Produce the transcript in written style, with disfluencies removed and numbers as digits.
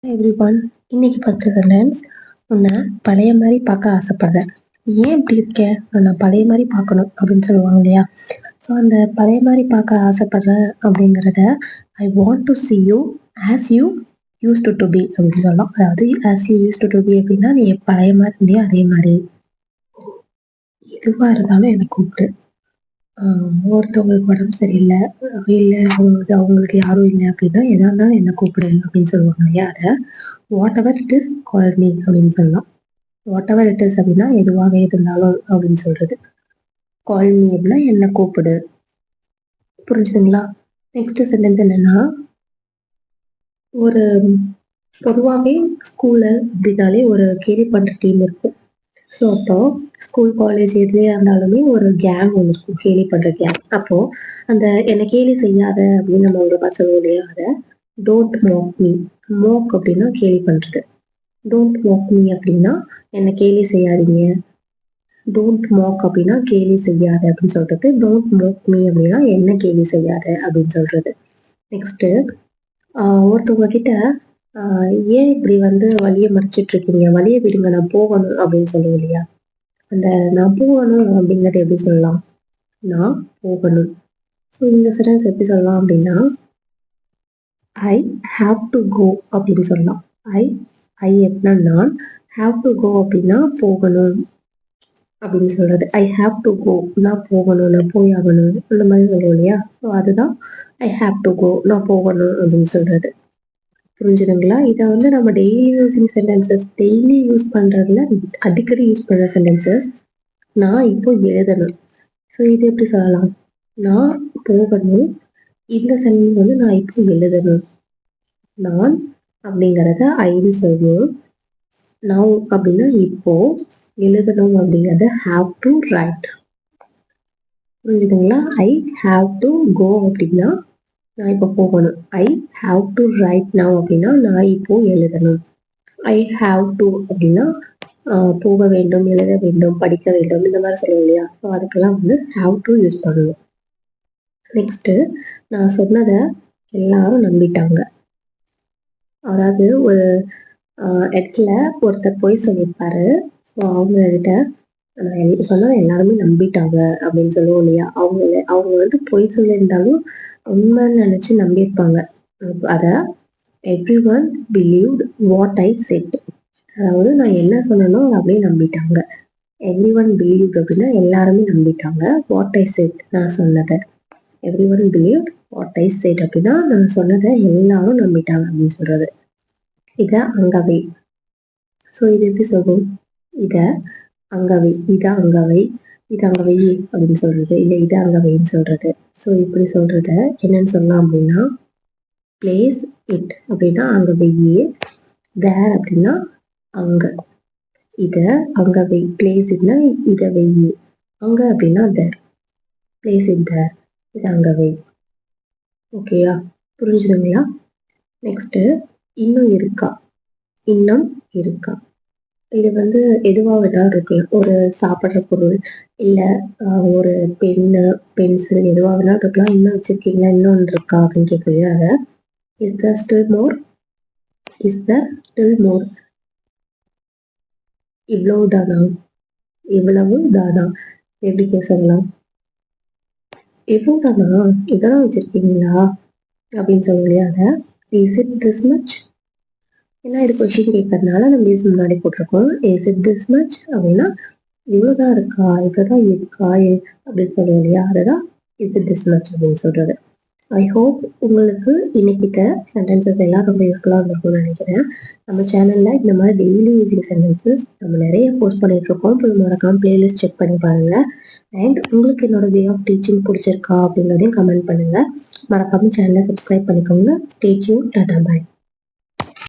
Everyone. இன்னைக்கு பார்க்குற sentence, உன்னை பழைய மாதிரி பார்க்க ஆசைப்படுறேன். ஏன் இப்படி இருக்கேன்? உன்னை பழைய மாதிரி பார்க்கணும் அப்படின்னு சொல்லுவாங்க இல்லையா? ஸோ அந்த பழைய மாதிரி பார்க்க ஆசைப்படுறேன் அப்படிங்கிறத I want to see you as you used to be அப்படின்னு சொல்லலாம். அதாவது as you used to be அப்படின்னா நீ பழைய மாதிரி இருந்தியா அதே மாதிரி. எதுவாக இருந்தாலும் என்னை கூப்பிட்டு. ஒருத்தவங்களுக்கு உடம்பு சரியில்லை, இல்லை அவங்களுக்கு யாரும் இல்லை அப்படின்னா எதா இருந்தாலும் என்ன கூப்பிடு அப்படின்னு சொல்லுவாங்க இல்லையா? அதை what ever it is call me அப்படின்னு சொல்லலாம். வாட் எவர் இட் இஸ் அப்படின்னா எதுவாக இருந்தாலும் அப்படின்னு சொல்றது. கால் மீ அப்படின்னா என்ன கூப்பிடு. புரிஞ்சுதுங்களா? நெக்ஸ்ட் சென்டென்ஸ் என்னன்னா, ஒரு பொதுவாகவே ஸ்கூலு அப்படின்னாலே ஒரு கேலி பண்ற டீம் இருக்கும். ஸோ அப்போ ஸ்கூல் காலேஜ் எதுலையா இருந்தாலுமே ஒரு கேங் ஒன்று இருக்கும், கேலி பண்ற கேங். அப்போ அந்த என்னை கேலி செய்யாத அப்படின்னு நம்ம ஒரு சொல்லுவோம் இல்லையா? அதை டோன்ட் மோக் மீ. மோக் அப்படின்னா கேலி பண்றது. டோன்ட் மோக் மீ அப்படின்னா என்னை கேலி செய்யாதீங்க. டோன்ட் மோக் அப்படின்னா கேலி செய்யாத அப்படின்னு சொல்றது. டோன்ட் மோக் மீ அப்படின்னா என்ன கேலி செய்யாத அப்படின்னு சொல்றது. நெக்ஸ்ட்டு ஒருத்தவங்க கிட்ட ஏன் இப்படி வழியை மறைச்சிட்டு இருக்கீங்க, வழியை விடுங்க நான் போகணும் அப்படின்னு சொல்லுவோம் இல்லையா? அந்த நான் போகணும் அப்படிங்கிறத எப்படி சொல்லலாம்? நான் போகணும். ஸோ இந்த சென்டென்ஸ் எப்படி சொல்லலாம் அப்படின்னா, ஐ ஹாவ் டு கோ அப்படின்னு சொல்லலாம். ஐ ஐ எப்படின்னா நான், ஹாவ் டு கோ அப்படின்னா போகணும் அப்படின்னு சொல்றது. ஐ ஹாவ் டு கோ, நான் போகணும், நான் போய் ஆகணும், அந்த மாதிரி சொல்லுவோம் இல்லையா? ஸோ அதுதான் ஐ ஹாவ் டு கோ, நான் போகணும் அப்படின்னு சொல்றது. புரிஞ்சுதுங்களா? இதை நம்ம daily using sentences, daily use பண்றதுல அடிக்கடி யூஸ் பண்ற சென்டென்சஸ். நான் இப்போ எழுதணும். ஸோ இது எப்படி சொல்லலாம்? நான் போகணும், இந்த சென்டென்ஸ் நான் இப்போ எழுதணும். நான் அப்படிங்கிறத ஐன்னு சொல்லுவோம். நான் அப்படின்னா இப்போ, எழுதணும் அப்படிங்கிறத ஹாவ் டு ரைட். புரிஞ்சுதுங்களா? ஐ ஹாவ் டு கோ அப்படின்னா நான் இப்போ போகணும். I have to right now அப்படின்னா நான் இப்போ எழுதணும். ஐ ஹாவ் டு அப்படின்னா போக வேண்டும், எழுத வேண்டும், படிக்க வேண்டும், இந்த மாதிரி சொல்லுவோம் இல்லையா? ஸோ அதுக்கெல்லாம் ஹாவ் டு யூஸ் பண்ணுவோம். நெக்ஸ்ட்டு, நான் சொன்னதை எல்லாரும் நம்பிட்டாங்க. அதாவது ஒரு இடத்துல ஒருத்தர் போய் சொல்லியிருப்பாரு. ஸோ அவங்ககிட்ட சொன்னதை எல்லாருமே நம்பிட்டாங்க அப்படின்னு சொல்லுவோம் இல்லையா? அவங்க பொய் சொல்லியிருந்தாலும் உண்மைன்னு நினைச்சு நம்பியிருப்பாங்க. அதை every one believed what I set. அதாவது நான் என்ன சொன்னனோ அதை அப்படியே நம்பிட்டாங்க. எவ்ரி ஒன் பிலீவ் அப்படின்னா எல்லாருமே நம்பிட்டாங்க. வாட் ஐ செட், நான் சொன்னதை. Every one believe what I set அப்படின்னா நான் சொன்னதை எல்லாரும் நம்பிட்டாங்க அப்படின்னு சொல்றது. இதை அங்கவை. ஸோ இது எப்படி சொல்லும்? இதை அங்கவை, இதை அங்கவை, இது அங்கே வை அப்படின்னு சொல்றது, இல்லை இது அங்கே வைன்னு சொல்றது. ஸோ இப்படி சொல்றத என்னன்னு சொல்லலாம் அப்படின்னா, பிளேஸ் இட் அப்படின்னா அங்கே வெய்யி, தேர் அப்படின்னா அங்க, இதை அங்கே வை. பிளேஸ் இட்னா இதை வெய்யி, அங்கே அப்படின்னா தேர். பிளேஸ் இட் தேர், இது அங்கே வை. ஓகேயா? புரிஞ்சுதுங்களா? நெக்ஸ்ட்டு, இன்னும் இருக்கா. இன்னும் இருக்கா. இது எதுவாக வேணாலும் இருக்கலாம். ஒரு சாப்பிட்ற பொருள், இல்லை ஒரு பென்னு, பென்சில், எதுவாக வேணாலும் இருக்கலாம். இன்னும் வச்சுருக்கீங்களா, இன்னொன்று இருக்கா அப்படின்னு கேட்குறது. அதை is the still more, is the still மோர். இவ்வளவு தானா, இவ்வளவு தானா, எப்படி சொல்லலாம்? எவ்வளவு தானா, இதெல்லாம் வச்சுருக்கீங்களா அப்படின்னு சொல்லுவோம் இல்லையா? அதை இஸ் இட் திஸ் மச். ஏன்னா இது கொஷின் கேட்கறதுனால நம்ம இஸ் முன்னாடி போட்டிருக்கோம். இஸ் இட் திஸ் மச் அப்படின்னா இவ்வளோதான் இருக்கா, இவ்வளோதான் இருக்கா அப்படின்னு சொல்லுவோம் இல்லையா? அதுதான் இஸ் இட் திஸ் மச் அப்படின்னு சொல்றது. ஐ ஹோப் உங்களுக்கு இன்னைக்கிட்ட சென்டென்சஸ் எல்லாம் ரொம்ப யூஸ்ஃபுல்லாக இருந்திருக்கும்னு நினைக்கிறேன். நம்ம சேனலில் இந்த மாதிரி டெய்லி யூஸிங் சென்டென்சஸ் நம்ம நிறைய போஸ்ட் பண்ணிட்டு இருக்கோம். போய் மறக்காம பிளேலிஸ்ட் செக் பண்ணி பாருங்க. அண்ட் உங்களுக்கு என்னோட வே ஆஃப் டீச்சிங் பிடிச்சிருக்கா அப்படிங்கிறதையும் கமெண்ட் பண்ணுங்க. மறக்காம சேனலை சப்ஸ்கிரைப் பண்ணிக்கோங்க. Stay tune. டாடா, பாய்.